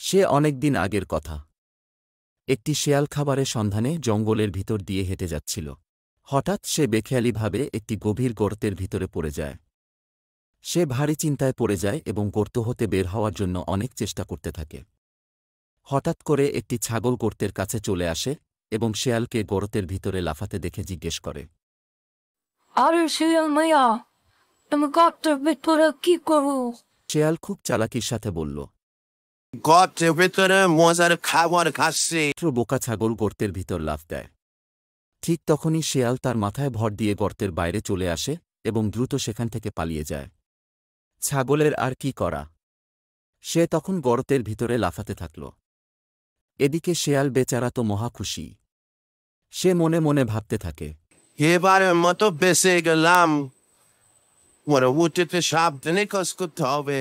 সে অনেক দিন আগের কথা। একটি শেয়াল খাবারের সন্ধানে জঙ্গলের ভিতর দিয়ে হেঁটে যাচ্ছিল। হঠাৎ সে বেখেয়ালিভাবে একটি গভীর গর্তের ভিতরে পড়ে যায়। সে ভারী চিন্তায় পড়ে যায় এবং গর্ত হতে বের হওয়ার জন্য অনেক চেষ্টা করতে থাকে। হঠাৎ করে একটি ছাগল গর্তের কাছে চলে আসে এবং শেয়ালকে গর্তের ভিতরে লাফাতে দেখে জিজ্ঞেস করে। আরে শিয়াল মাইয়া, তুমি গর্তের ভিতরে কি করো? শেয়াল খুব চালাকির সাথে বলল, গর্তের ভিতরে মজার খাবার খাচ্ছি। বোকা ছাগল গর্তের ভিতর লাফ দেয়। ঠিক তখনই শেয়াল তার মাথায় ভর দিয়ে গর্তের বাইরে চলে আসে এবং দ্রুত সেখান থেকে পালিয়ে যায়। ছাগলের আর কি করা, সে তখন গর্তের ভিতরে লাফাতে থাকল। এদিকে শেয়াল বেচারা তো মহা খুশি। সে মনে মনে ভাবতে থাকে, এবারের মতো বেঁচে গেলাম। ওরা উঠেতে সাবধানে কাজ করতে হবে।